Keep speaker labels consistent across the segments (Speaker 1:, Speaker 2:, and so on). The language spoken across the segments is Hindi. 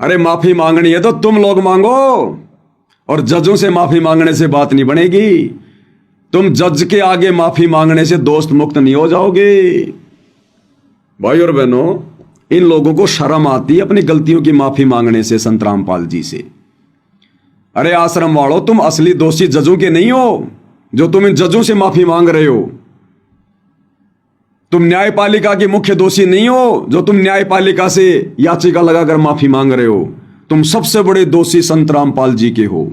Speaker 1: अरे माफी मांगनी है तो तुम लोग मांगो, और जजों से माफी मांगने से बात नहीं बनेगी। तुम जज के आगे माफी मांगने से दोस्त मुक्त नहीं हो जाओगे। भाई और बहनों, इन लोगों को शर्म आती है अपनी गलतियों की माफी मांगने से, संत रामपाल जी से। अरे आश्रम वालों, तुम असली दोषी जजों के नहीं हो जो तुम इन जजों से माफी मांग रहे हो। तुम न्यायपालिका के मुख्य दोषी नहीं हो जो तुम न्यायपालिका से याचिका लगाकर माफी मांग रहे हो। तुम सबसे बड़े दोषी संत रामपाल जी के हो।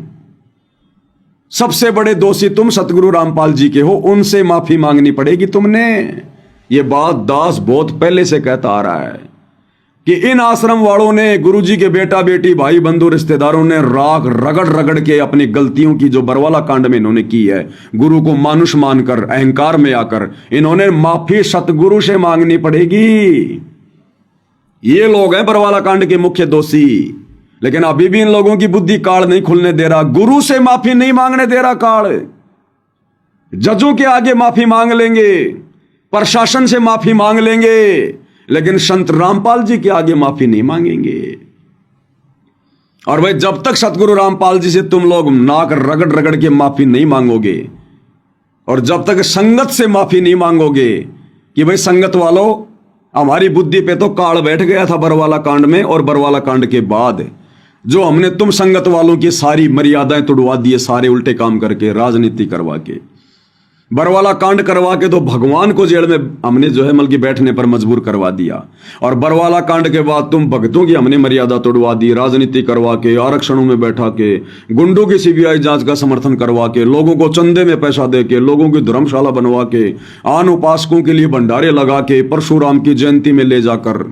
Speaker 1: सबसे बड़े दोषी तुम सतगुरु रामपाल जी के हो, उनसे माफी मांगनी पड़ेगी तुमने। ये बात दास बहुत पहले से कहता आ रहा है कि इन आश्रम वालों ने, गुरु जी के बेटा बेटी भाई बंधु रिश्तेदारों ने राख रगड़ रगड़ के अपनी गलतियों की जो बरवाला कांड में इन्होंने की है, गुरु को मानुष मानकर अहंकार में आकर इन्होंने माफी सतगुरु से मांगनी पड़ेगी। ये लोग हैं बरवाला कांड के मुख्य दोषी। लेकिन अभी भी इन लोगों की बुद्धि काल नहीं खुलने दे रहा, गुरु से माफी नहीं मांगने दे रहा काल। जजों के आगे माफी मांग लेंगे, प्रशासन से माफी मांग लेंगे, लेकिन संत रामपाल जी के आगे माफी नहीं मांगेंगे। और भाई जब तक सतगुरु रामपाल जी से तुम लोग नाक रगड़ रगड़ के माफी नहीं मांगोगे, और जब तक संगत से माफी नहीं मांगोगे कि भाई संगत वालों, हमारी बुद्धि पे तो काल बैठ गया था बरवाला कांड में, और बरवाला कांड के बाद जो हमने तुम संगत वालों की सारी मर्यादाएं तोड़वा दिए, सारे उल्टे काम करके, राजनीति करवा के, बरवाला कांड करवा के तो भगवान को जेल में हमने जो है बल्कि बैठने पर मजबूर करवा दिया। और बरवाला कांड के बाद तुम भक्तों की हमने मर्यादा तोड़वा दी, राजनीति करवा के, आरक्षणों में बैठा के, गुंडों की सीबीआई जांच का समर्थन करवा के, लोगों को चंदे में पैसा दे के, लोगों की धर्मशाला बनवा के, आन उपासकों के लिए भंडारे लगा के, परशुराम की जयंती में ले जाकर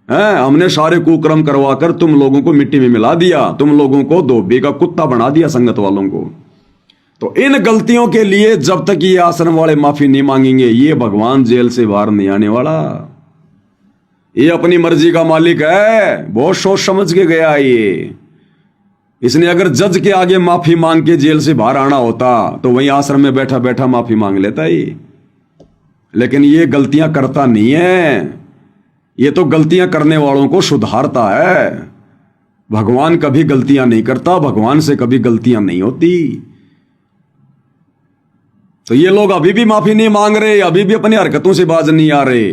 Speaker 1: हमने सारे कुक्रम करवा कर तुम लोगों को मिट्टी में मिला दिया। तुम लोगों को धोबी का कुत्ता बना दिया संगत वालों को। तो इन गलतियों के लिए जब तक ये आश्रम वाले माफी नहीं मांगेंगे, ये भगवान जेल से बाहर नहीं आने वाला। ये अपनी मर्जी का मालिक है, बहुत सोच समझ के गया ये। इसने अगर जज के आगे माफी मांग के जेल से बाहर आना होता तो वहीं आश्रम में बैठा बैठा माफी मांग लेता ये। लेकिन ये गलतियां करता नहीं है, ये तो गलतियां करने वालों को सुधारता है। भगवान कभी गलतियां नहीं करता, भगवान से कभी गलतियां नहीं होती। तो ये लोग अभी भी माफी नहीं मांग रहे, अभी भी अपनी हरकतों से बाज नहीं आ रहे।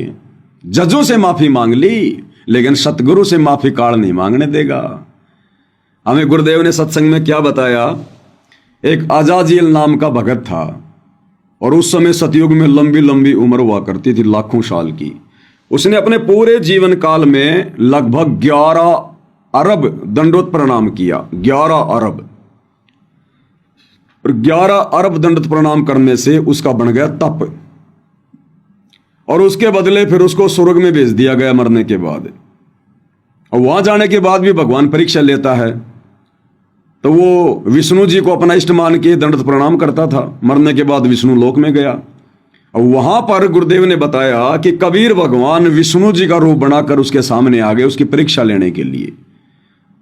Speaker 1: जजों से माफी मांग ली, लेकिन सतगुरु से माफी काल नहीं मांगने देगा। हमें गुरुदेव ने सत्संग में क्या बताया, एक अजाजिल नाम का भगत था, और उस समय सतयुग में लंबी लंबी उम्र हुआ करती थी, लाखों साल की। उसने अपने पूरे जीवन काल में लगभग 11 अरब दंडोत प्रणाम किया। 11 अरब, और 11 अरब दंडोत प्रणाम करने से उसका बन गया तप, और उसके बदले फिर उसको स्वर्ग में भेज दिया गया मरने के बाद। और वहां जाने के बाद भी भगवान परीक्षा लेता है, तो वो विष्णु जी को अपना इष्ट मान के दंडोत प्रणाम करता था। मरने के बाद विष्णु लोक में गया, और वहां पर गुरुदेव ने बताया कि कबीर भगवान विष्णु जी का रूप बनाकर उसके सामने आ गए उसकी परीक्षा लेने के लिए,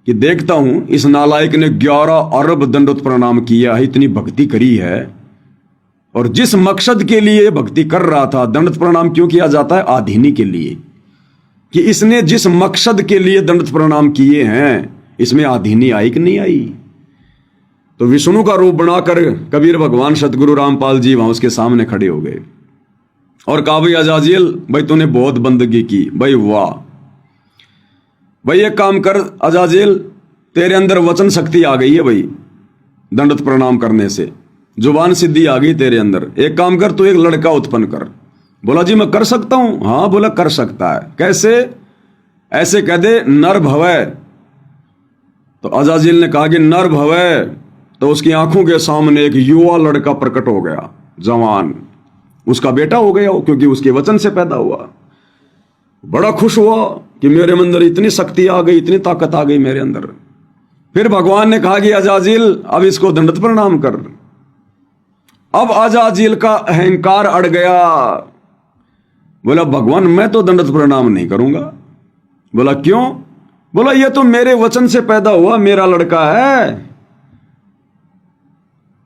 Speaker 1: कि देखता हूं इस नालायक ने 11 अरब दंडोत प्रणाम किया है, इतनी भक्ति करी है, और जिस मकसद के लिए भक्ति कर रहा था, दंडोत प्रणाम क्यों किया जाता है? आधीनी के लिए, कि इसने जिस मकसद के लिए दंडोत प्रणाम किए हैं, इसमें आधीनी आई कि नहीं आई? तो विष्णु का रूप बनाकर कबीर भगवान सतगुरु रामपाल जी वहां उसके सामने खड़े हो गए और कहा, भाई अजाजिल, भाई तूने बहुत बंदगी की, भाई वाह, भाई एक काम कर अजाजिल, तेरे अंदर वचन शक्ति आ गई है भाई, दंडोत प्रणाम करने से जुबान सिद्धि आ गई तेरे अंदर। एक काम कर, तू एक लड़का उत्पन्न कर। बोला जी मैं कर सकता हूं? हाँ। बोला कर सकता है। कैसे? ऐसे कह दे, नर भवै। तो अजाजिल ने कहा कि नर भवै, तो उसकी आंखों के सामने एक युवा लड़का प्रकट हो गया, जवान, उसका बेटा हो गया, क्योंकि उसके वचन से पैदा हुआ। बड़ा खुश हुआ कि मेरे अंदर इतनी शक्ति आ गई, इतनी ताकत आ गई मेरे अंदर। फिर भगवान ने कहा कि अजाजिल, अब इसको दंडोत प्रणाम कर। अब अजाजिल का अहंकार अड़ गया। बोला, भगवान मैं तो दंडोत प्रणाम नहीं करूंगा। बोला क्यों? बोला ये तो मेरे वचन से पैदा हुआ मेरा लड़का है,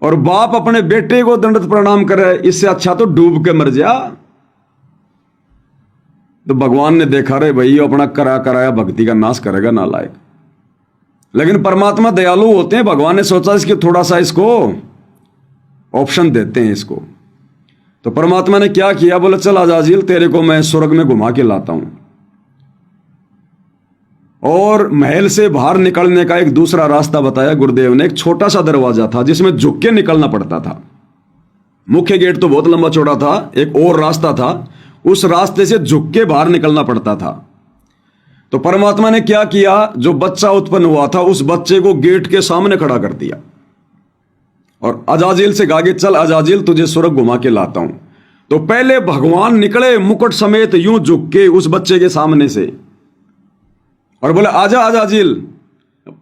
Speaker 1: और बाप अपने बेटे को दंडोत प्रणाम करे, इससे अच्छा तो डूब के मर जा। तो भगवान ने देखा, रे भाई अपना करा कराया भक्ति का नाश करेगा नालायक। लेकिन परमात्मा दयालु होते हैं, भगवान ने सोचा इसके थोड़ा सा इसको ऑप्शन देते हैं इसको। तो परमात्मा ने क्या किया, बोले चल अजाजिल तेरे को मैं स्वर्ग में घुमा के लाता हूं। और महल से बाहर निकलने का एक दूसरा रास्ता बताया गुरुदेव ने। एक छोटा सा दरवाजा था जिसमें झुक के निकलना पड़ता था। मुख्य गेट तो बहुत लंबा चौड़ा था, एक और रास्ता था, उस रास्ते से झुक के बाहर निकलना पड़ता था। तो परमात्मा ने क्या किया, जो बच्चा उत्पन्न हुआ था उस बच्चे को गेट के सामने खड़ा कर दिया और अजाजिल से कहा कि चल अजाजिल तुझे स्वर्ग घुमा के लाता हूं। तो पहले भगवान निकले मुकुट समेत यूं झुक के उस बच्चे के सामने से और बोले आजा अजाजिल।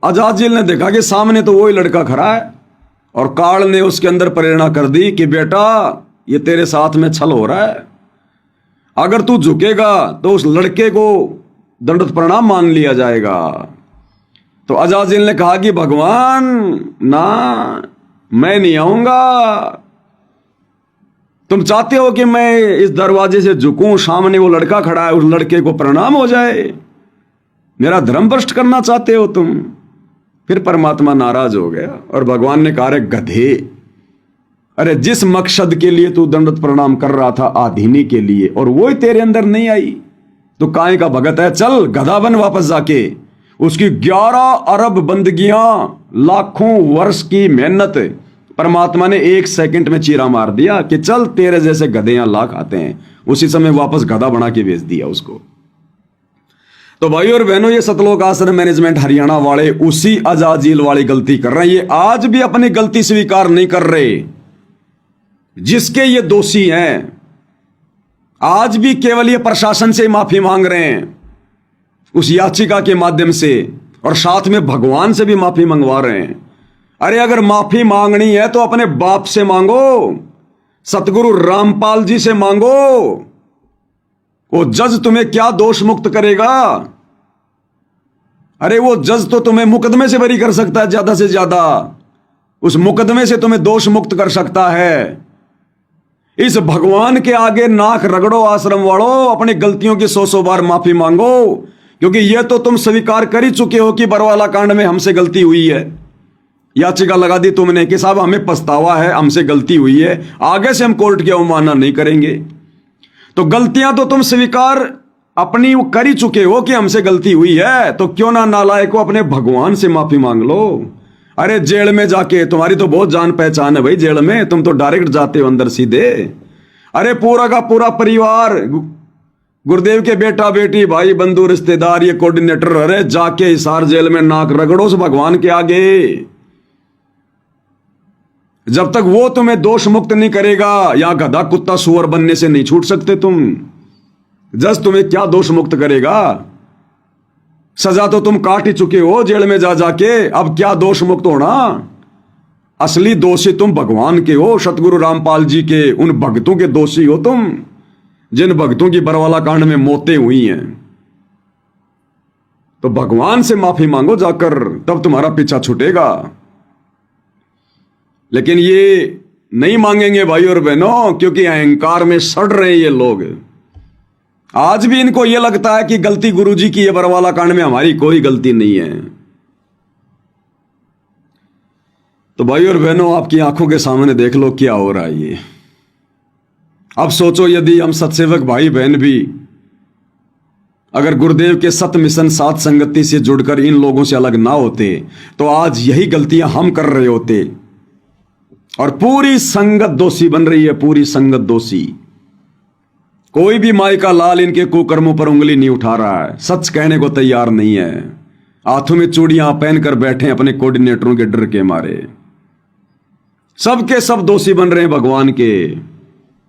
Speaker 1: अजाजिल ने देखा कि सामने तो वही लड़का खड़ा है और काल ने उसके अंदर प्रेरणा कर दी कि बेटा ये तेरे साथ में छल हो रहा है, अगर तू झुकेगा तो उस लड़के को दंडवत प्रणाम मान लिया जाएगा। तो अजाजिल ने कहा कि भगवान ना, मैं नहीं आऊंगा। तुम चाहते हो कि मैं इस दरवाजे से झुकूं, सामने वो लड़का खड़ा है, उस लड़के को प्रणाम हो जाए, मेरा धर्म भ्रष्ट करना चाहते हो तुम। फिर परमात्मा नाराज हो गया और भगवान ने कहा रे गधे, अरे जिस मकसद के लिए तू दंडवत प्रणाम कर रहा था आधीनी के लिए, और वो ही तेरे अंदर नहीं आई, तो काहे का भगत है, चल गधा बन वापस जाके। उसकी 11 अरब बंदगियां, लाखों वर्ष की मेहनत परमात्मा ने 1 सेकंड में चीरा मार दिया कि चल तेरे जैसे गधे यहां लाख आते हैं। उसी समय वापस गधा बना के भेज दिया उसको। तो भाई और बहनों, ये सतलोक आश्रम मैनेजमेंट हरियाणा वाले उसी अजाजिल वाली गलती कर रहे हैं। ये आज भी अपनी गलती स्वीकार नहीं कर रहे जिसके ये दोषी हैं। आज भी केवल ये प्रशासन से माफी मांग रहे हैं उस याचिका के माध्यम से, और साथ में भगवान से भी माफी मंगवा रहे हैं। अरे अगर माफी मांगनी है तो अपने बाप से मांगो, सतगुरु रामपाल जी से मांगो। वो जज तुम्हें क्या दोष मुक्त करेगा? अरे वो जज तो तुम्हें मुकदमे से बरी कर सकता है, ज्यादा से ज्यादा उस मुकदमे से तुम्हें दोष मुक्त कर सकता है। इस भगवान के आगे नाक रगड़ो आश्रम वालों, अपनी गलतियों की 100 बार माफी मांगो, क्योंकि यह तो तुम स्वीकार कर ही चुके हो कि बरवाला कांड में हमसे गलती हुई है। याचिका लगा दी तुमने कि साहब हमें पछतावा है, हमसे गलती हुई है, आगे से हम कोर्ट की अवमानना नहीं करेंगे। तो गलतियां तो तुम स्वीकार अपनी कर ही चुके हो कि हमसे गलती हुई है, तो क्यों ना नालायक को अपने भगवान से माफी मांग लो। अरे जेल में जाके, तुम्हारी तो बहुत जान पहचान है भाई, जेल में तुम तो डायरेक्ट जाते हो अंदर सीधे। अरे पूरा का पूरा परिवार, गुरुदेव के बेटा बेटी भाई बंधु रिश्तेदार, ये कोऑर्डिनेटर, अरे जाके हिसार जेल में नाक रगड़ो उस भगवान के आगे। जब तक वो तुम्हें दोष मुक्त नहीं करेगा, या गधा कुत्ता सुअर बनने से नहीं छूट सकते तुम। जज तुम्हें क्या दोष मुक्त करेगा? सजा तो तुम काट ही चुके हो जेल में जा जाके, अब क्या दोष मुक्त होना? असली दोषी तुम भगवान के हो, सतगुरु रामपाल जी के उन भक्तों के दोषी हो तुम, जिन भक्तों की बरवाला कांड में मौतें हुई हैं। तो भगवान से माफी मांगो जाकर, तब तुम्हारा पीछा छूटेगा। लेकिन ये नहीं मांगेंगे भाई और बहनों, क्योंकि अहंकार में सड़ रहे हैं ये लोग। आज भी इनको यह लगता है कि गलती गुरुजी की है, बरवाला कांड में हमारी कोई गलती नहीं है। तो भाई और बहनों, आपकी आंखों के सामने देख लो क्या हो रहा है ये। अब सोचो, यदि हम सत्सेवक भाई बहन भी अगर गुरुदेव के सत मिशन सात संगति से जुड़कर इन लोगों से अलग ना होते, तो आज यही गलतियां हम कर रहे होते। और पूरी संगत दोषी बन रही है, पूरी संगत दोषी। कोई भी माई का लाल इनके कुकर्मों पर उंगली नहीं उठा रहा है, सच कहने को तैयार नहीं है। हाथों में चूड़ियां पहनकर बैठे अपने कोऑर्डिनेटरों के डर के मारे। सबके सब दोषी बन रहे हैं भगवान के।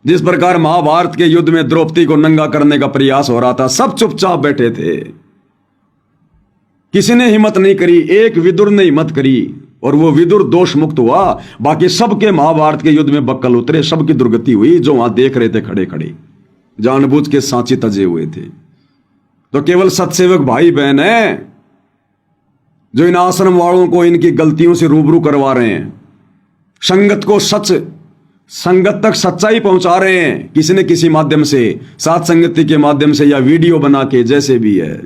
Speaker 1: जिस प्रकार महाभारत के युद्ध में द्रौपदी को नंगा करने का प्रयास हो रहा था, सब चुपचाप बैठे थे, किसी ने हिम्मत नहीं करी। एक विदुर ने हिम्मत करी और वो विदुर दोष मुक्त हुआ। बाकी सबके महाभारत के युद्ध में बक्कल उतरे, सबकी दुर्गति हुई जो वहां देख रहे थे खड़े खड़े, जानबूझ के सांची तजे हुए थे। तो केवल सत्सेवक भाई बहन है जो इन आश्रम वालों को इनकी गलतियों से रूबरू करवा रहे हैं, संगत को संगत तक सच्चाई पहुंचा रहे हैं, किसी न किसी माध्यम से, सात संगति के माध्यम से या वीडियो बना के, जैसे भी है।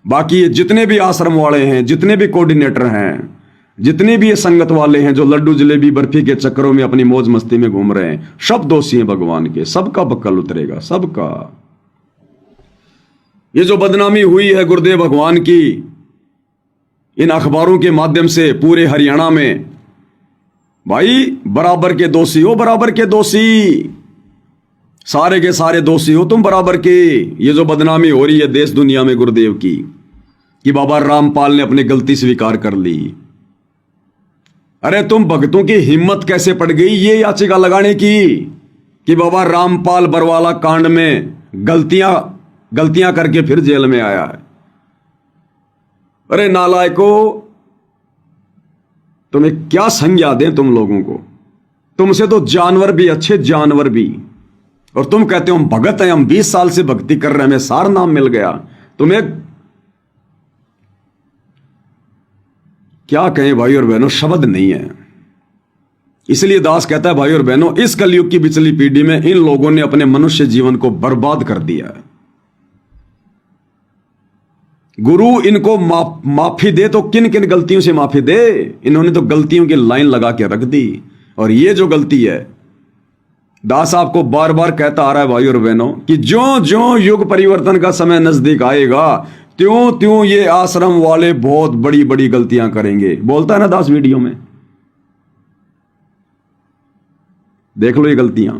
Speaker 1: बाकी ये जितने भी आश्रम वाले हैं, जितने भी कोऑर्डिनेटर हैं, जितने भी ये संगत वाले हैं जो लड्डू जलेबी बर्फी के चक्करों में अपनी मौज मस्ती में घूम रहे हैं, सब दोषी हैं भगवान के। सबका बक्कल उतरेगा, सबका। ये जो बदनामी हुई है गुरुदेव भगवान की इन अखबारों के माध्यम से पूरे हरियाणा में, भाई बराबर के दोषी हो, बराबर के दोषी, सारे के सारे दोषी हो तुम बराबर के। ये जो बदनामी हो रही है देश दुनिया में गुरुदेव की कि बाबा रामपाल ने अपनी गलती स्वीकार कर ली। अरे तुम भक्तों की हिम्मत कैसे पड़ गई ये याचिका लगाने की कि बाबा रामपाल बरवाला कांड में गलतियां करके फिर जेल में आया है। अरे नालायको, तुम्हें क्या संज्ञा दें तुम लोगों को? तुमसे तो जानवर भी अच्छे, जानवर भी। और तुम कहते हो हम भगत हैं, हम 20 साल से भक्ति कर रहे हैं, हमें सार नाम मिल गया। तुम्हें क्या कहें भाई और बहनों, शब्द नहीं है। इसलिए दास कहता है भाई और बहनों, इस कलयुग की बिचली पीढ़ी में इन लोगों ने अपने मनुष्य जीवन को बर्बाद कर दिया है। गुरु इनको माफी दे तो किन किन गलतियों से माफी दे? इन्होंने तो गलतियों की लाइन लगा के रख दी। और ये जो गलती है, दास आपको बार बार कहता आ रहा है भाई और बहनों कि ज्यों ज्यों युग परिवर्तन का समय नजदीक आएगा त्यों त्यों ये आश्रम वाले बहुत बड़ी बड़ी गलतियां करेंगे। बोलता है ना दास वीडियो में, देख लो ये गलतियां।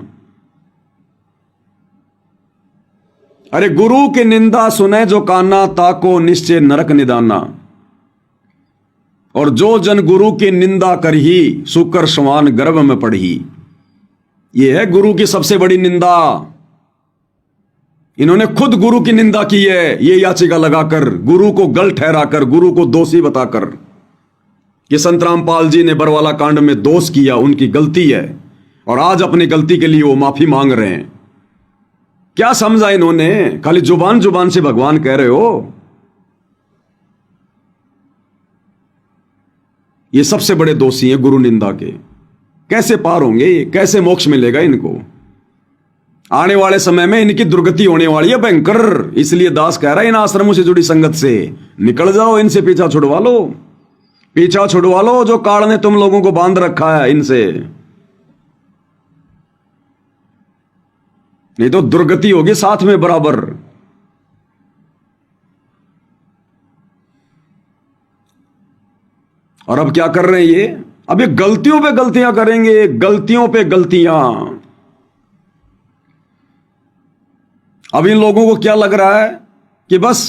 Speaker 1: अरे गुरु की निंदा सुने जो काना, ताको निश्चय नरक निदाना। और जो जन गुरु की निंदा करही, सुकर समान गर्भ में पढ़ी। यह है गुरु की सबसे बड़ी निंदा। इन्होंने खुद गुरु की निंदा की है, ये याचिका लगाकर, गुरु को गलत ठहराकर, गुरु को दोषी बताकर कि संत रामपाल जी ने बरवाला कांड में दोष किया, उनकी गलती है। और आज अपनी गलती के लिए वो माफी मांग रहे हैं। क्या समझा इन्होंने? खाली जुबान जुबान से भगवान कह रहे हो। ये सबसे बड़े दोषी हैं गुरु निंदा के। कैसे पार होंगे ये? कैसे मोक्ष मिलेगा इनको? आने वाले समय में इनकी दुर्गति होने वाली है भयंकर। इसलिए दास कह रहा है इन आश्रमों से जुड़ी संगत से निकल जाओ, इनसे पीछा छुड़वा लो, पीछा छुड़वा लो। जो काल ने तुम लोगों को बांध रखा है इनसे, नहीं तो दुर्गति होगी साथ में बराबर। और अब क्या कर रहे हैं ये? अब ये गलतियों पे गलतियां करेंगे, गलतियों पे गलतियां। अब इन लोगों को क्या लग रहा है कि बस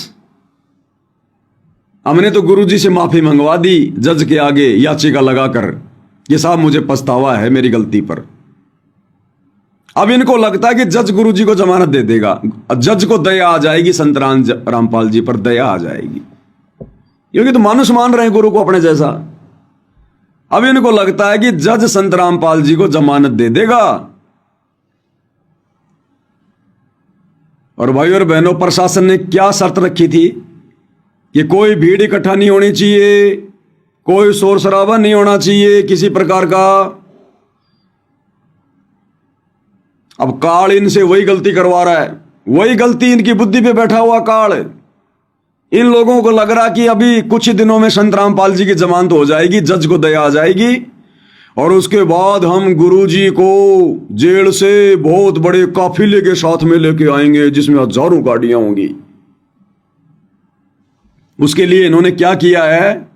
Speaker 1: हमने तो गुरुजी से माफी मंगवा दी जज के आगे याचिका लगाकर कि साहब मुझे पछतावा है मेरी गलती पर। अब इनको लगता है कि जज गुरुजी को जमानत दे देगा, जज को दया आ जाएगी, संत रामपाल जी पर दया आ जाएगी, क्योंकि तो मानुष मान रहे हैं गुरु को अपने जैसा। अब इनको लगता है कि जज संत रामपाल जी को जमानत दे देगा। और भाई और बहनों, प्रशासन ने क्या शर्त रखी थी कि कोई भीड़ इकट्ठा नहीं होनी चाहिए, कोई शोर शराबा नहीं होना चाहिए किसी प्रकार का। अब काल इनसे वही गलती करवा रहा है, वही गलती इनकी बुद्धि पे बैठा हुआ काल। इन लोगों को लग रहा कि अभी कुछ ही दिनों में संत रामपाल जी की जमानत हो जाएगी, जज को दया आ जाएगी, और उसके बाद हम गुरुजी को जेल से बहुत बड़े काफिले के साथ में लेके आएंगे जिसमें हजारों गाड़ियां होंगी। उसके लिए इन्होंने क्या किया है?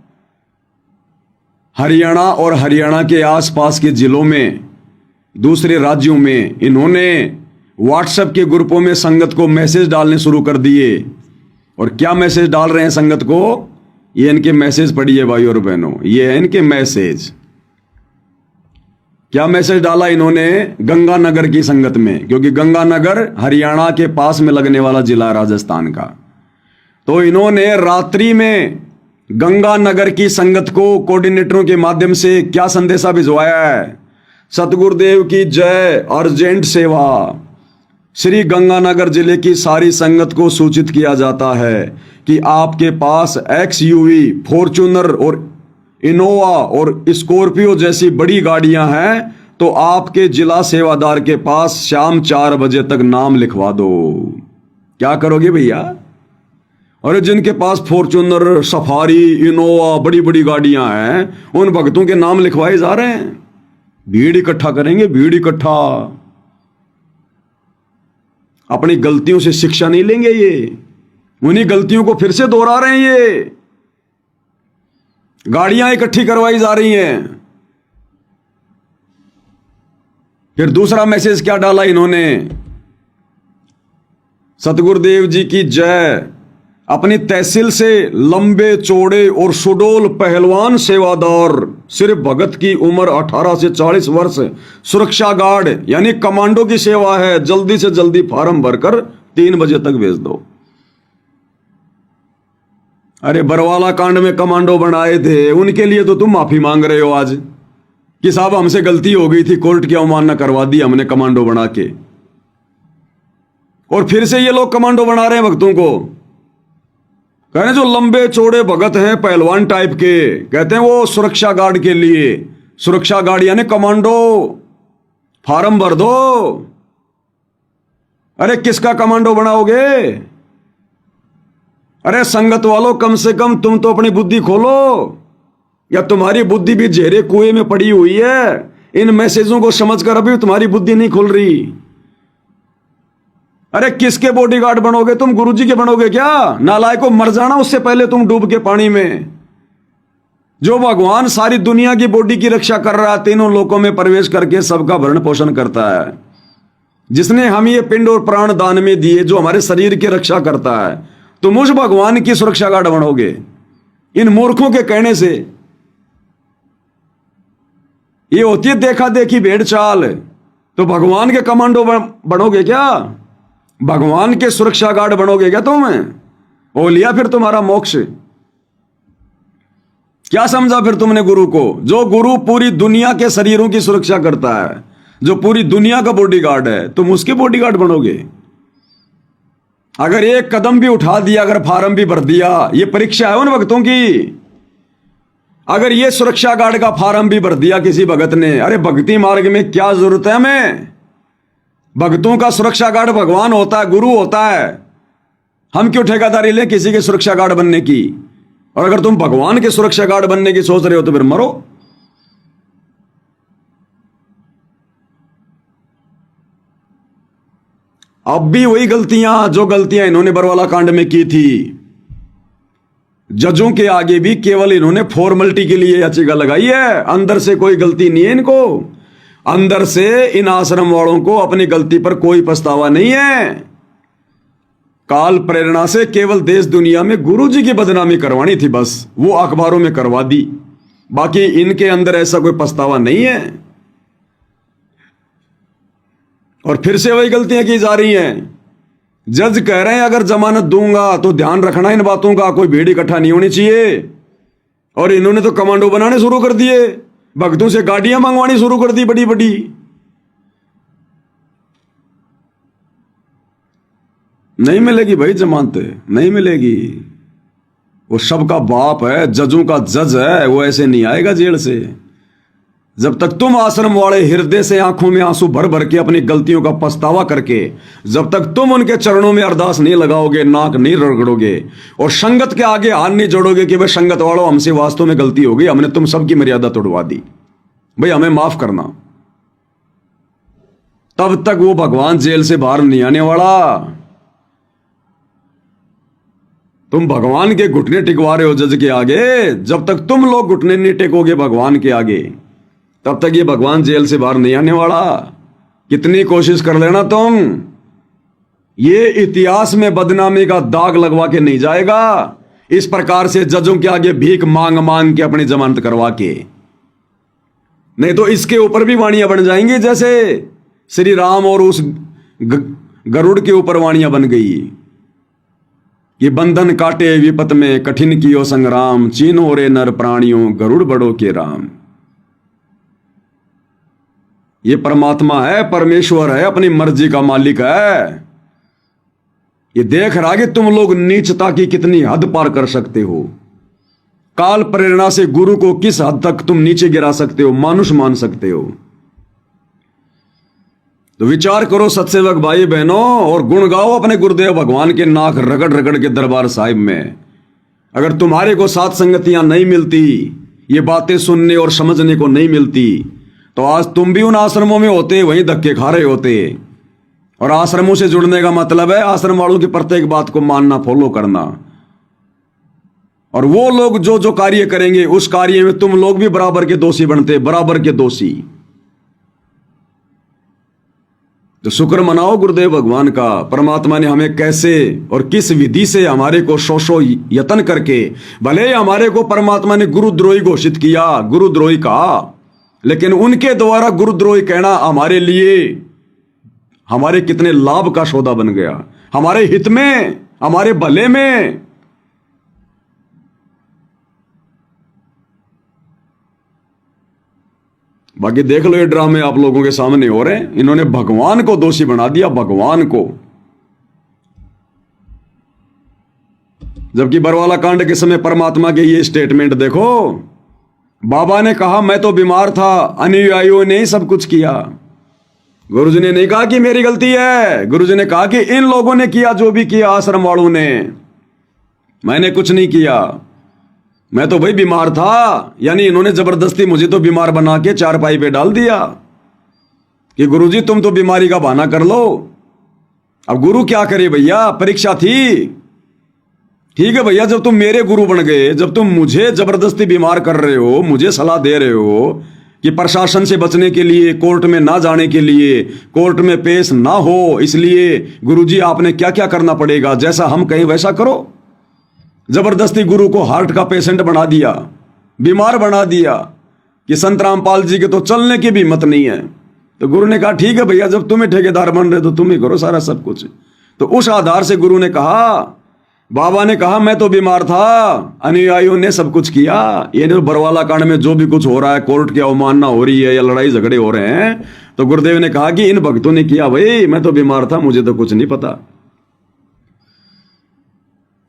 Speaker 1: हरियाणा और हरियाणा के आसपास के जिलों में, दूसरे राज्यों में इन्होंने व्हाट्सएप के ग्रुपों में संगत को मैसेज डालने शुरू कर दिए। और क्या मैसेज डाल रहे हैं संगत को? ये इनके मैसेज पढ़िए भाई और बहनों, ये है इनके मैसेज। क्या मैसेज डाला इन्होंने? गंगानगर की संगत में, क्योंकि गंगानगर हरियाणा के पास में लगने वाला जिला राजस्थान का। तो इन्होंने रात्रि में गंगानगर की संगत को कोऑर्डिनेटरों के माध्यम से क्या संदेशा भिजवाया है? सतगुरुदेव की जय, अर्जेंट सेवा। श्री गंगानगर जिले की सारी संगत को सूचित किया जाता है कि आपके पास XUV, फॉर्च्यूनर और इनोवा और स्कॉर्पियो जैसी बड़ी गाड़ियां हैं, तो आपके जिला सेवादार के पास शाम 4 बजे तक नाम लिखवा दो। क्या करोगे भैया? और जिनके पास फॉर्च्यूनर, सफारी, इनोवा, बड़ी बड़ी गाड़ियां हैं, उन भक्तों के नाम लिखवाए जा रहे हैं। भीड़ इकट्ठा करेंगे, भीड़ इकट्ठा। अपनी गलतियों से शिक्षा नहीं लेंगे, ये उन्हीं गलतियों को फिर से दोहरा रहे हैं। ये गाड़ियां इकट्ठी करवाई जा रही हैं। फिर दूसरा मैसेज क्या डाला इन्होंने? सतगुरुदेव जी की जय। अपनी तहसील से लंबे चौड़े और सुडोल पहलवान सेवादार, सिर्फ भगत की उम्र 18 से 40 वर्ष, सुरक्षा गार्ड यानी कमांडो की सेवा है। जल्दी से जल्दी फॉर्म भरकर 3 बजे तक भेज दो। अरे बरवाला कांड में कमांडो बनाए थे, उनके लिए तो तुम माफी मांग रहे हो आज कि साहब हमसे गलती हो गई थी, कोर्ट की अवमानना करवा दी हमने कमांडो बना के। और फिर से ये लोग कमांडो बना रहे हैं भक्तों को। कह रहे जो लंबे चौड़े भगत हैं पहलवान टाइप के, कहते हैं वो सुरक्षा गार्ड के लिए। सुरक्षा गार्ड यानी कमांडो, फार्म भर दो। अरे किसका कमांडो बनाओगे? अरे संगत वालों, कम से कम तुम तो अपनी बुद्धि खोलो, या तुम्हारी बुद्धि भी झेरे कुएं में पड़ी हुई है। इन मैसेजों को समझकर अभी तुम्हारी बुद्धि नहीं खुल रही। अरे किसके बॉडीगार्ड बनोगे तुम? गुरुजी के बनोगे क्या? नालायकों, मर जाना उससे पहले तुम डूब के पानी में। जो भगवान सारी दुनिया की बॉडी की रक्षा कर रहा है, तीनों लोकों में प्रवेश करके सबका भरण पोषण करता है, जिसने हम ये पिंड और प्राण दान में दिए, जो हमारे शरीर की रक्षा करता है, तुम उस भगवान की सुरक्षा गार्ड बनोगे इन मूर्खों के कहने से? ये होती है देखा देखी भेड़ चाल। तो भगवान के कमांडो बनोगे क्या? भगवान के सुरक्षा गार्ड बनोगे क्या तुम? ओ लिया फिर तुम्हारा मोक्ष। क्या समझा फिर तुमने गुरु को? जो गुरु पूरी दुनिया के शरीरों की सुरक्षा करता है, जो पूरी दुनिया का बॉडीगार्ड है, तुम उसके बॉडीगार्ड बनोगे? अगर एक कदम भी उठा दिया, अगर फार्म भी भर दिया, ये परीक्षा है उन भक्तों की। अगर ये सुरक्षा गार्ड का फार्म भी भर दिया किसी भगत ने, अरे भक्ति मार्ग में क्या जरूरत है हमें? भक्तों का सुरक्षा गार्ड भगवान होता है, गुरु होता है। हम क्यों ठेकेदारी लें किसी के सुरक्षा गार्ड बनने की? और अगर तुम भगवान के सुरक्षा गार्ड बनने की सोच रहे हो तो फिर मरो। अब भी वही गलतियां, जो गलतियां इन्होंने बरवाला कांड में की थी। जजों के आगे भी केवल इन्होंने फॉर्मेलिटी के लिए याचिका लगाई है, अंदर से कोई गलती नहीं है इनको। अंदर से इन आश्रम वालों को अपनी गलती पर कोई पछतावा नहीं है। काल प्रेरणा से केवल देश दुनिया में गुरुजी की बदनामी करवानी थी, बस वो अखबारों में करवा दी। बाकी इनके अंदर ऐसा कोई पछतावा नहीं है। और फिर से वही गलतियां की जा रही हैं। जज कह रहे हैं अगर जमानत दूंगा तो ध्यान रखना इन बातों का, कोई भीड़ इकट्ठा नहीं होनी चाहिए। और इन्होंने तो कमांडो बनाने शुरू कर दिए, भक्तों से गाड़ियां मंगवानी शुरू कर दी बड़ी बड़ी। नहीं मिलेगी भाई जमानत, नहीं मिलेगी। वो सबका बाप है, जजों का जज है, वो ऐसे नहीं आएगा जेल से। जब तक तुम आश्रम वाले हृदय से आंखों में आंसू भर भर के अपनी गलतियों का पछतावा करके, जब तक तुम उनके चरणों में अरदास नहीं लगाओगे, नाक नहीं रगड़ोगे और संगत के आगे हाथ नहीं जोड़ोगे कि भाई संगत वालों हमसे वास्तव में गलती हो गई, हमने तुम सबकी मर्यादा तोड़वा दी, भाई हमें माफ करना, तब तक वो भगवान जेल से बाहर नहीं आने वाला। तुम भगवान के घुटने टिकवा रहे हो जज के आगे। जब तक तुम लोग घुटने नहीं टेकोगे भगवान के आगे, तब तक ये भगवान जेल से बाहर नहीं आने वाला। कितनी कोशिश कर लेना तुम, ये इतिहास में बदनामी का दाग लगवा के नहीं जाएगा। इस प्रकार से जजों के आगे भीख मांग मांग के अपनी जमानत करवा के, नहीं तो इसके ऊपर भी वाणियां बन जाएंगी, जैसे श्री राम और उस गरुड़ के ऊपर वाणियां बन गई कि बंधन काटे विपत में कठिन कियो संग्राम, चीनो रे नर प्राणियों गरुड़ बड़ो के राम। ये परमात्मा है, परमेश्वर है, अपनी मर्जी का मालिक है। ये देख रहा कि तुम लोग नीचता की कितनी हद पार कर सकते हो। काल प्रेरणा से गुरु को किस हद तक तुम नीचे गिरा सकते हो, मानुष मान सकते हो। तो विचार करो सत्सेवक भाई बहनों, और गुण गाओ अपने गुरुदेव भगवान के नाक रगड़ रगड़ के दरबार साहिब में। अगर तुम्हारे को सात संगतियां नहीं मिलती, ये बातें सुनने और समझने को नहीं मिलती, तो आज तुम भी उन आश्रमों में होते, वहीं धक्के खा रहे होते। और आश्रमों से जुड़ने का मतलब है आश्रम वालों की प्रत्येक बात को मानना, फॉलो करना। और वो लोग जो जो कार्य करेंगे उस कार्य में तुम लोग भी बराबर के दोषी बनते, बराबर के दोषी। तो शुक्र मनाओ गुरुदेव भगवान का, परमात्मा ने हमें कैसे और किस विधि से हमारे को शोषो यत्न करके, भले हमारे को परमात्मा ने गुरुद्रोही घोषित किया, गुरुद्रोही कहा, लेकिन उनके द्वारा गुरुद्रोही कहना हमारे लिए, हमारे कितने लाभ का सौदा बन गया, हमारे हित में, हमारे भले में। बाकी देख लो ये ड्रामे आप लोगों के सामने हो रहे हैं। इन्होंने भगवान को दोषी बना दिया, भगवान को। जबकि बरवाला कांड के समय परमात्मा के ये स्टेटमेंट देखो, बाबा ने कहा मैं तो बीमार था, अनुयायियों ने ही सब कुछ किया। गुरुजी ने नहीं कहा कि मेरी गलती है, गुरुजी ने कहा कि इन लोगों ने किया जो भी किया, आश्रम वालों ने, मैंने कुछ नहीं किया, मैं तो भाई बीमार था। यानी इन्होंने जबरदस्ती मुझे तो बीमार बना के चारपाई पे डाल दिया कि गुरुजी तुम तो बीमारी का बहाना कर लो। अब गुरु क्या करे भैया, परीक्षा थी। ठीक है भैया, जब तुम मेरे गुरु बन गए, जब तुम मुझे जबरदस्ती बीमार कर रहे हो, मुझे सलाह दे रहे हो कि प्रशासन से बचने के लिए, कोर्ट में ना जाने के लिए, कोर्ट में पेश ना हो, इसलिए गुरुजी आपने क्या क्या करना पड़ेगा, जैसा हम कहें वैसा करो। जबरदस्ती गुरु को हार्ट का पेशेंट बना दिया, बीमार बना दिया कि संत रामपाल जी के तो चलने की भी हिम्मत नहीं है। तो गुरु ने कहा ठीक है भैया, जब तुम्हें ठेकेदार बन रहे तो तुम ही करो सारा सब कुछ। तो उस आधार से गुरु ने कहा, बाबा ने कहा मैं तो बीमार था, अनुयायियों ने सब कुछ किया। ये जो बरवाला कांड में जो भी कुछ हो रहा है, कोर्ट की अवमानना हो रही है या लड़ाई झगड़े हो रहे हैं, तो गुरुदेव ने कहा कि इन भक्तों ने किया, भाई मैं तो बीमार था, मुझे तो कुछ नहीं पता।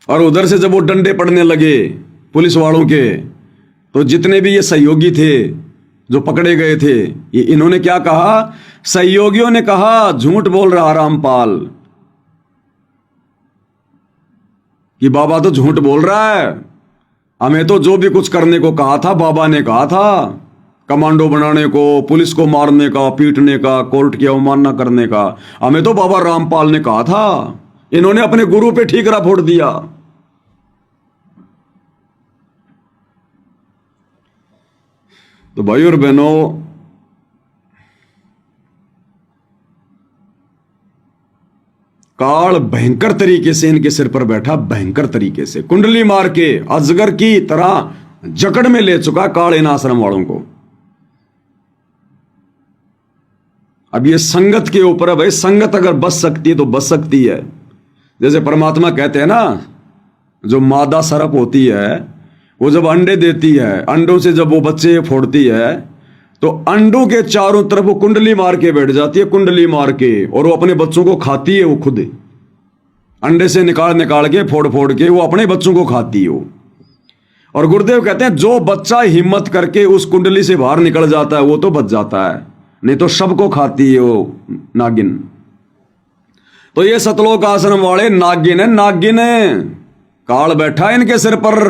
Speaker 1: और उधर से जब वो डंडे पड़ने लगे पुलिस वालों के, तो जितने भी ये सहयोगी थे जो पकड़े गए थे, ये इन्होंने क्या कहा, सहयोगियों ने कहा झूठ बोल रहा रामपाल, कि बाबा तो झूठ बोल रहा है, हमें तो जो भी कुछ करने को कहा था बाबा ने कहा था, कमांडो बनाने को, पुलिस को मारने का, पीटने का, कोर्ट की अवमानना करने का, हमें तो बाबा रामपाल ने कहा था। इन्होंने अपने गुरु पे ठीकरा फोड़ दिया। तो भाई और बहनों, काल भयंकर तरीके से इनके सिर पर बैठा, भयंकर तरीके से कुंडली मार के अजगर की तरह जकड़ में ले चुका काल इन आश्रम वालों को। अब ये संगत के ऊपर है भाई, संगत अगर बच सकती है तो बच सकती है। जैसे परमात्मा कहते हैं ना, जो मादा सर्प होती है वो जब अंडे देती है, अंडों से जब वो बच्चे फोड़ती है, तो अंडों के चारों तरफ वो कुंडली मार के बैठ जाती है, कुंडली मार के, और वो अपने बच्चों को खाती है। वो खुद अंडे से निकाल निकाल के, फोड़ फोड़ के वो अपने बच्चों को खाती है। और गुरुदेव कहते हैं जो बच्चा हिम्मत करके उस कुंडली से बाहर निकल जाता है वो तो बच जाता है, नहीं तो सबको खाती है वो नागिन। तो ये सतलोक आश्रम वाले नागिन है, नागिन है, काल बैठा है इनके सिर पर।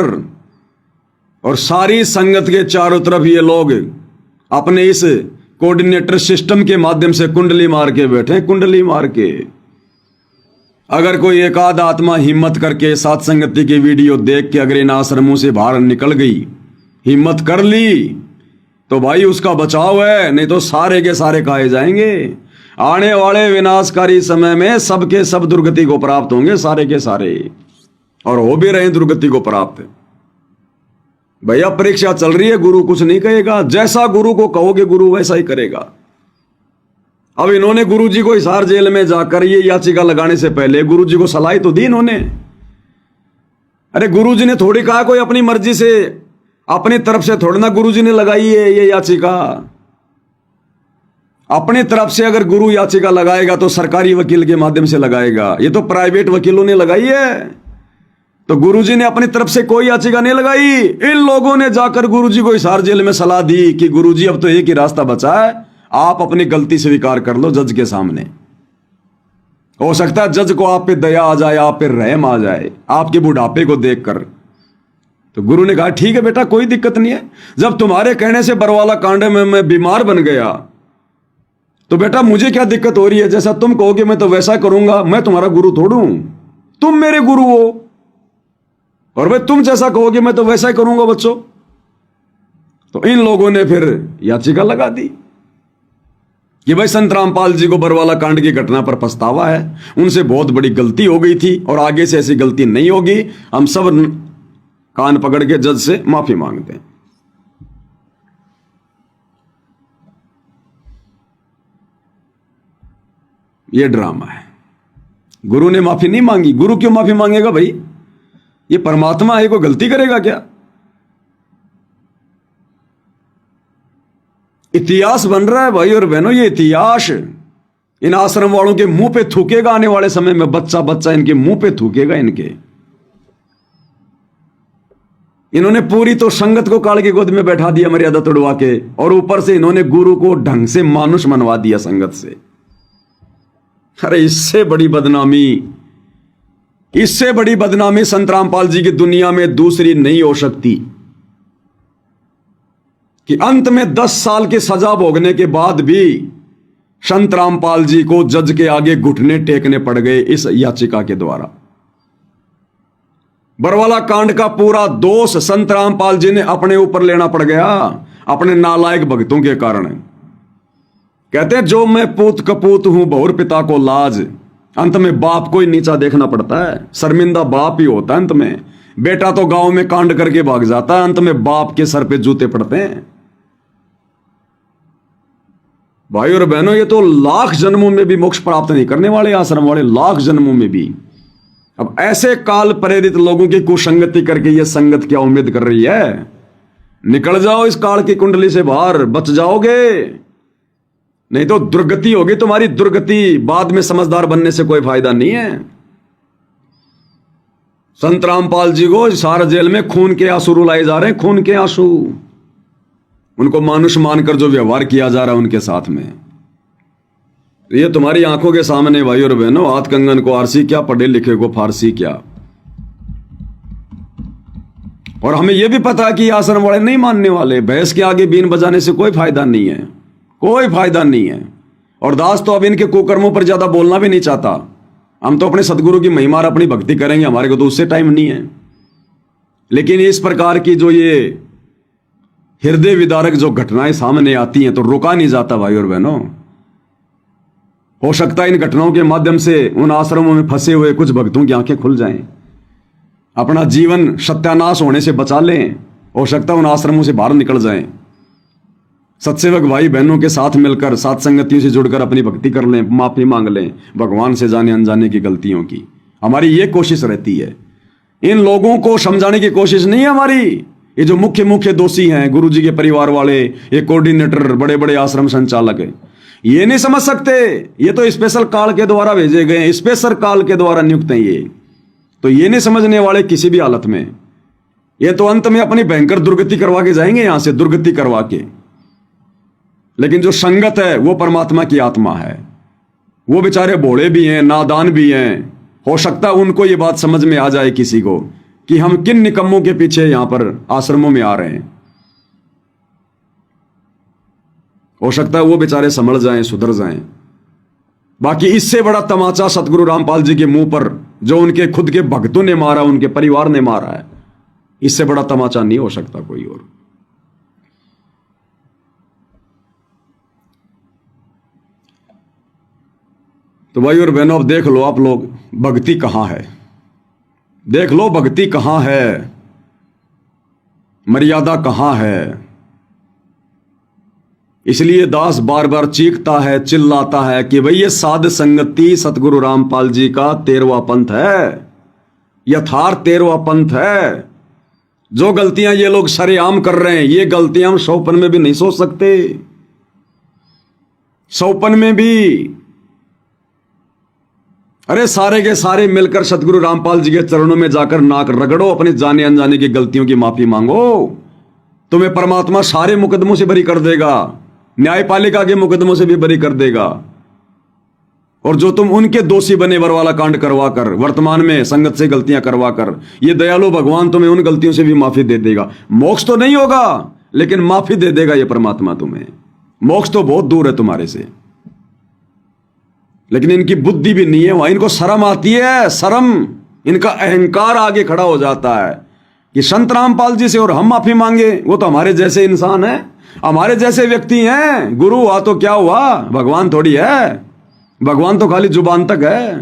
Speaker 1: और सारी संगत के चारों तरफ ये लोग अपने इस कोऑर्डिनेटर सिस्टम के माध्यम से कुंडली मार के बैठे, कुंडली मार के। अगर कोई एक आध आत्मा हिम्मत करके सात संगति की वीडियो देख के अगर इन आश्रमों से बाहर निकल गई, हिम्मत कर ली, तो भाई उसका बचाव है, नहीं तो सारे के सारे खाए जाएंगे। आने वाले विनाशकारी समय में सबके सब दुर्गति को प्राप्त होंगे, सारे के सारे, और हो भी रहे दुर्गति को प्राप्त। भैया परीक्षा चल रही है, गुरु कुछ नहीं कहेगा, जैसा गुरु को कहोगे गुरु वैसा ही करेगा। अब इन्होंने गुरुजी को हिसार जेल में जाकर ये याचिका लगाने से पहले गुरुजी को सलाह तो दी इन्होंने। अरे गुरुजी ने थोड़ी कहा कोई अपनी मर्जी से, अपनी तरफ से थोड़ी ना गुरुजी ने लगाई है ये याचिका। अपनी तरफ से अगर गुरु याचिका लगाएगा तो सरकारी वकील के माध्यम से लगाएगा, ये तो प्राइवेट वकीलों ने लगाई है। तो गुरुजी ने अपनी तरफ से कोई याचिका नहीं लगाई, इन लोगों ने जाकर गुरुजी को हिसार जेल में सलाह दी कि गुरुजी अब तो एक ही रास्ता बचा है, आप अपनी गलती स्वीकार कर लो जज के सामने। हो सकता है जज को आप पे दया आ जाए, आप पे रहम आ जाए आपके बुढ़ापे को देखकर। तो गुरु ने कहा ठीक है बेटा, कोई दिक्कत नहीं है। जब तुम्हारे कहने से बरवाला कांड में मैं बीमार बन गया तो बेटा मुझे क्या दिक्कत हो रही है? जैसा तुम कहोगे मैं तो वैसा करूंगा। मैं तुम्हारा गुरु थोड़ू हूं, तुम मेरे गुरु हो, और भाई तुम जैसा कहोगे मैं तो वैसा ही करूंगा बच्चों। तो इन लोगों ने फिर याचिका लगा दी कि भाई संत रामपाल जी को बरवाला कांड की घटना पर पछतावा है, उनसे बहुत बड़ी गलती हो गई थी और आगे से ऐसी गलती नहीं होगी। हम सब कान पकड़ के जज से माफी मांगते हैं। यह ड्रामा है। गुरु ने माफी नहीं मांगी। गुरु क्यों माफी मांगेगा भाई? ये परमात्मा है, कोई गलती करेगा क्या? इतिहास बन रहा है भाई और बहनों। ये इतिहास इन आश्रम वालों के मुंह पे थूकेगा आने वाले समय में। बच्चा बच्चा इनके मुंह पे थूकेगा इनके। इन्होंने पूरी तो संगत को काल की गोद में बैठा दिया मर्यादा तोड़वा के, और ऊपर से इन्होंने गुरु को ढंग से मानुष मनवा दिया संगत से। अरे इससे बड़ी बदनामी, इससे बड़ी बदनामी संत रामपाल जी की दुनिया में दूसरी नहीं हो सकती कि अंत में 10 साल की सजा भोगने के बाद भी संत रामपाल जी को जज के आगे घुटने टेकने पड़ गए इस याचिका के द्वारा। बरवाला कांड का पूरा दोष संत रामपाल जी ने अपने ऊपर लेना पड़ गया अपने नालायक भक्तों के कारण। कहते हैं जो मैं पूत कपूत हूं बहुर पिता को लाज। अंत में बाप को ही नीचा देखना पड़ता है, शर्मिंदा बाप ही होता है अंत में। बेटा तो गांव में कांड करके भाग जाता है, अंत में बाप के सर पे जूते पड़ते हैं। भाई और बहनों, ये तो लाख जन्मों में भी मोक्ष प्राप्त नहीं करने वाले आश्रम वाले, लाख जन्मों में भी। अब ऐसे काल प्रेरित लोगों की कुसंगति करके ये संगत क्या उम्मीद कर रही है? निकल जाओ इस काल की कुंडली से बाहर, बच जाओगे, नहीं तो दुर्गति होगी तुम्हारी, दुर्गति। बाद में समझदार बनने से कोई फायदा नहीं है। संत रामपाल जी को सारा जेल में खून के आंसू रुलाए जा रहे हैं, खून के आंसू। उनको मानुष मानकर जो व्यवहार किया जा रहा है उनके साथ में, ये तुम्हारी आंखों के सामने भाई और बहनों। हाथ कंगन को आरसी क्या, पढ़े लिखे को फारसी क्या। और हमें यह भी पता है कि आश्रम वाले नहीं मानने वाले। भैंस के आगे बीन बजाने से कोई फायदा नहीं है, कोई फायदा नहीं है। और दास तो अब इनके कुकर्मों पर ज्यादा बोलना भी नहीं चाहता। हम तो अपने सदगुरु की महिमा और अपनी भक्ति करेंगे, हमारे को तो उससे टाइम नहीं है। लेकिन इस प्रकार की जो ये हृदय विदारक जो घटनाएं सामने आती हैं तो रुका नहीं जाता भाई और बहनों। हो सकता है इन घटनाओं के माध्यम से उन आश्रमों में फंसे हुए कुछ भक्तों की आंखें खुल जाएं, अपना जीवन सत्यानाश होने से बचा लें। हो सकता है उन आश्रमों से बाहर निकल जाएं, सत्सेवक भाई बहनों के साथ मिलकर साथ संगतियों से जुड़कर अपनी भक्ति कर लें, माफी मांग लें भगवान से जाने अनजाने की गलतियों की। हमारी ये कोशिश रहती है। इन लोगों को समझाने की कोशिश नहीं है हमारी। ये जो मुख्य मुख्य दोषी हैं, गुरु जी के परिवार वाले, ये कोऑर्डिनेटर, बड़े बड़े आश्रम संचालक है, ये नहीं समझ सकते। ये तो स्पेशल काल के द्वारा भेजे गए, स्पेशल काल के द्वारा नियुक्त हैं ये। तो ये नहीं समझने वाले किसी भी हालत में। ये तो अंत में अपनी भयंकर दुर्गति करवा के जाएंगे यहां से, दुर्गति करवा के। लेकिन जो संगत है वो परमात्मा की आत्मा है। वो बेचारे भोले भी हैं, नादान भी हैं। हो सकता है उनको ये बात समझ में आ जाए किसी को कि हम किन निकम्मों के पीछे यहां पर आश्रमों में आ रहे हैं। हो सकता है वो बेचारे संभल जाएं, सुधर जाएं। बाकी इससे बड़ा तमाचा सतगुरु रामपाल जी के मुंह पर जो उनके खुद के भक्तों ने मारा, उनके परिवार ने मारा है, इससे बड़ा तमाचा नहीं हो सकता कोई और। तो भाई और बहनों, अब देख लो आप लोग भक्ति कहां है। देख लो भक्ति कहां है, मर्यादा कहां है। इसलिए दास बार बार चीखता है, चिल्लाता है कि भाई ये साध संगति सतगुरु रामपाल जी का 13वां पंथ है, यथार्थ 13वां पंथ है। जो गलतियां ये लोग सरेआम कर रहे हैं, ये गलतियां हम सौपन में भी नहीं सोच सकते। सौपन में भी अरे सारे के सारे मिलकर सतगुरु रामपाल जी के चरणों में जाकर नाक रगड़ो, अपने जाने अनजाने की गलतियों की माफी मांगो, तुम्हें परमात्मा सारे मुकदमों से बरी कर देगा। न्यायपालिका के मुकदमों से भी बरी कर देगा। और जो तुम उनके दोषी बने बरवाला कांड करवा कर, वर्तमान में संगत से गलतियां करवा कर, ये दयालु भगवान तुम्हें उन गलतियों से भी माफी दे देगा। मोक्ष तो नहीं होगा लेकिन माफी दे देगा ये परमात्मा तुम्हें। मोक्ष तो बहुत दूर है तुम्हारे से, लेकिन इनकी बुद्धि भी नहीं है वहां। इनको शर्म आती है, शर्म, इनका अहंकार आगे खड़ा हो जाता है कि संत रामपाल जी से और हम माफी मांगे। वो तो हमारे जैसे इंसान है, हमारे जैसे व्यक्ति हैं। गुरु हुआ तो क्या हुआ, भगवान थोड़ी है। भगवान तो खाली जुबान तक है।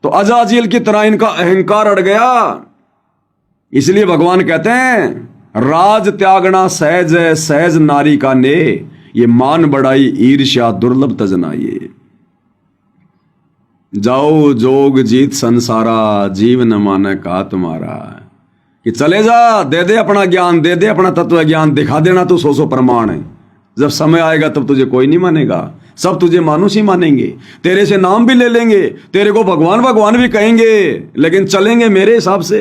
Speaker 1: तो अजाजिल की तरह इनका अहंकार अड़ गया। इसलिए भगवान कहते हैं राज त्यागना सहज है, सहज नारी का ने, ये मान बढ़ाई ईर्ष्या दुर्लभ तजना। ये जाओ जोग जीत संसारा, जीव न माने का तुम्हारा। कि चले जा, दे दे अपना ज्ञान, दे दे अपना तत्व ज्ञान, दिखा देना तू 100 प्रमाण है। जब समय आएगा तब तुझे कोई नहीं मानेगा, सब तुझे मानुष ही मानेंगे। तेरे से नाम भी ले लेंगे, तेरे को भगवान भगवान भी कहेंगे, लेकिन चलेंगे मेरे हिसाब से।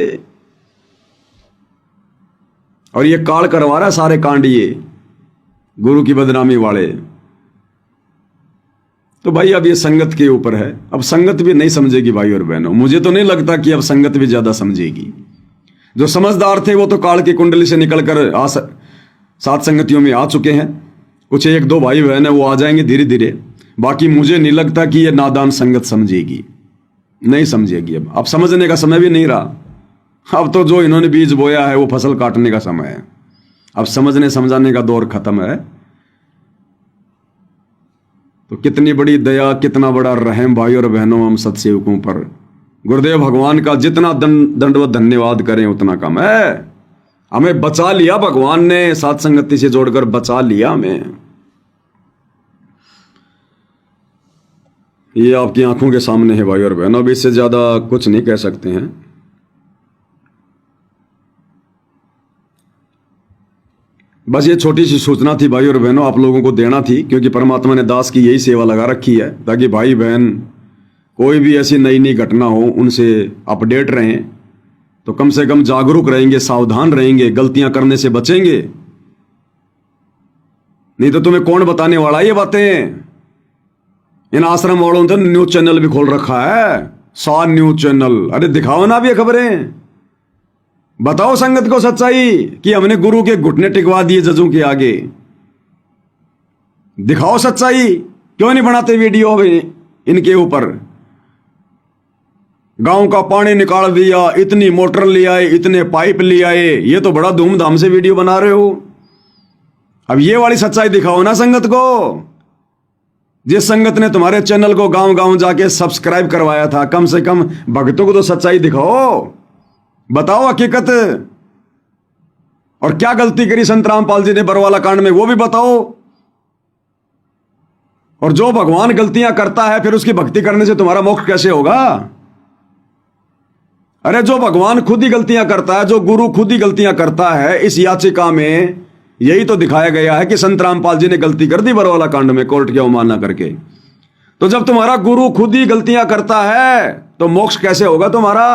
Speaker 1: और ये काल करवा रहा है सारे कांड, ये गुरु की बदनामी वाले। तो भाई अब ये संगत के ऊपर है। अब संगत भी नहीं समझेगी भाई और बहनों। मुझे तो नहीं लगता कि अब संगत भी ज्यादा समझेगी। जो समझदार थे वो तो काल की कुंडली से निकलकर सात संगतियों में आ चुके हैं। कुछ 1-2 भाई बहन है वो आ जाएंगे धीरे धीरे। बाकी मुझे नहीं लगता कि ये नादान संगत समझेगी, नहीं समझेगी। अब समझने का समय भी नहीं रहा। अब तो जो इन्होंने बीज बोया है वो फसल काटने का समय है। अब समझने समझाने का दौर खत्म है। तो कितनी बड़ी दया, कितना बड़ा रहम भाई और बहनों हम सत्सेवकों पर। गुरुदेव भगवान का जितना दंडवत धन्यवाद करें उतना कम है। हमें बचा लिया भगवान ने, साथ संगति से जोड़कर बचा लिया हमें। ये आपकी आंखों के सामने है भाई और बहनों। अब इससे ज्यादा कुछ नहीं कह सकते हैं। बस ये छोटी सी सूचना थी भाई और बहनों, आप लोगों को देना थी, क्योंकि परमात्मा ने दास की यही सेवा लगा रखी है ताकि भाई बहन कोई भी ऐसी नई नई घटना हो उनसे अपडेट रहें। तो कम से कम जागरूक रहेंगे, सावधान रहेंगे, गलतियां करने से बचेंगे। नहीं तो तुम्हें कौन बताने वाला ये बातें। इन आश्रम वालों ने न्यूज चैनल भी खोल रखा है, 100 न्यूज चैनल। अरे दिखाओ ना भी ये खबरें, बताओ संगत को सच्चाई कि हमने गुरु के घुटने टिकवा दिए जजों के आगे। दिखाओ सच्चाई। क्यों नहीं बनाते वीडियो इनके ऊपर। गांव का पानी निकाल दिया, इतनी मोटर ले आए, इतने पाइप ले आए, ये तो बड़ा धूमधाम से वीडियो बना रहे हो। अब ये वाली सच्चाई दिखाओ ना संगत को। जिस संगत ने तुम्हारे चैनल को गांव गांव जाके सब्सक्राइब करवाया था, कम से कम भक्तों को तो सच्चाई दिखाओ, बताओ हकीकत। और क्या गलती करी संत रामपाल जी ने बरवाला कांड में वो भी बताओ। और जो भगवान गलतियां करता है फिर उसकी भक्ति करने से तुम्हारा मोक्ष कैसे होगा। अरे जो भगवान खुद ही गलतियां करता है, जो गुरु खुद ही गलतियां करता है, इस याचिका में यही तो दिखाया गया है कि संत रामपाल जी ने गलती कर दी बरवाला कांड में कोर्ट की अवमानना करके। तो जब तुम्हारा गुरु खुद ही गलतियां करता है तो मोक्ष कैसे होगा तुम्हारा।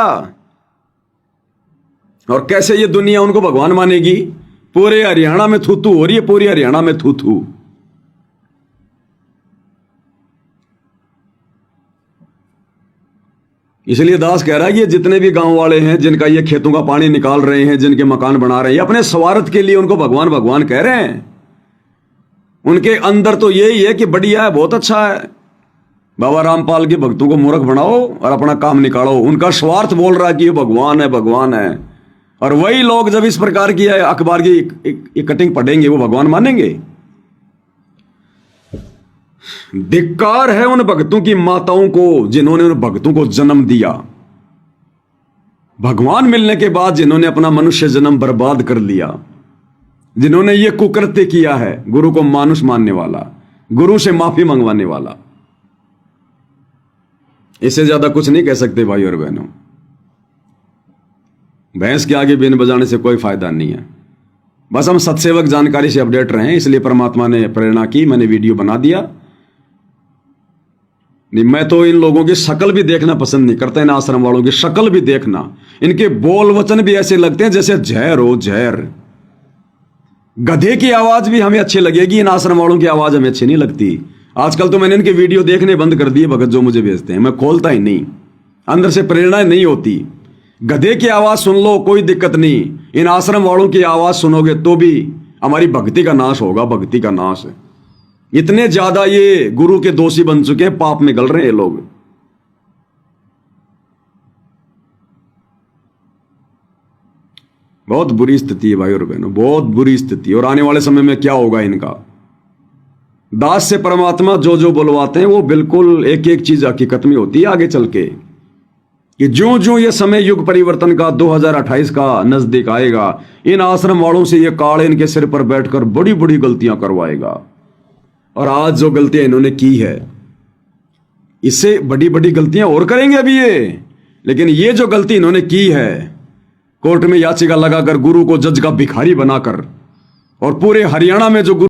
Speaker 1: और कैसे ये दुनिया उनको भगवान मानेगी। पूरे हरियाणा में थू थू हो रही है, पूरी हरियाणा में थू थू। इसलिए दास कह रहा है कि जितने भी गांव वाले हैं जिनका ये खेतों का पानी निकाल रहे हैं, जिनके मकान बना रहे हैं, अपने स्वार्थ के लिए उनको भगवान भगवान कह रहे हैं। उनके अंदर तो यही है कि बढ़िया है, बहुत अच्छा है, बाबा रामपाल के भक्तों को मूर्ख बनाओ और अपना काम निकालो। उनका स्वार्थ बोल रहा है कि ये भगवान है, भगवान है। और वही लोग जब इस प्रकार की अखबार की एक कटिंग पढ़ेंगे वो भगवान मानेंगे। धिक्कार है उन भक्तों की माताओं को जिन्होंने उन भक्तों को जन्म दिया। भगवान मिलने के बाद जिन्होंने अपना मनुष्य जन्म बर्बाद कर लिया, जिन्होंने ये कुकृत्य किया है, गुरु को मानुष मानने वाला, गुरु से माफी मंगवाने वाला। इससे ज्यादा कुछ नहीं कह सकते भाई और बहनों। भैंस के आगे बीन बजाने से कोई फायदा नहीं है। बस हम सत्सेवक जानकारी से अपडेट रहें, इसलिए परमात्मा ने प्रेरणा की, मैंने वीडियो बना दिया। नहीं, मैं तो इन लोगों की शक्ल भी देखना पसंद नहीं करता। इन आश्रम वालों की शक्ल भी देखना, इनके बोल वचन भी ऐसे लगते हैं जैसे जहर हो, जहर। गधे की आवाज भी हमें अच्छी लगेगी, इन आश्रम वालों की आवाज हमें अच्छी नहीं लगती। आजकल तो मैंने इनके वीडियो देखने बंद कर दिए भगत, जो मुझे भेजते हैं मैं खोलता ही नहीं, अंदर से प्रेरणा नहीं होती। गधे की आवाज सुन लो कोई दिक्कत नहीं, इन आश्रम वालों की आवाज सुनोगे तो भी हमारी भक्ति का नाश होगा, भक्ति का नाश। इतने ज्यादा ये गुरु के दोषी बन चुके हैं, पाप में गल रहे हैं ये लोग। बहुत बुरी स्थिति है भाई और बहनों, बहुत बुरी स्थिति। और आने वाले समय में क्या होगा इनका। दास से परमात्मा जो जो बुलवाते हैं वो बिल्कुल एक एक चीज हकीकत में होती है आगे चल के, कि जो जो ये समय युग परिवर्तन का 2028 का नजदीक आएगा, इन आश्रम वालों से ये काल इनके सिर पर बैठकर बड़ी बड़ी गलतियां करवाएगा। और आज जो गलतियां इन्होंने की है, इससे बड़ी बड़ी गलतियां और करेंगे अभी ये। लेकिन ये जो गलती इन्होंने की है, कोर्ट में याचिका लगाकर गुरु को जज का भिखारी बनाकर, और पूरे हरियाणा में जो गुरु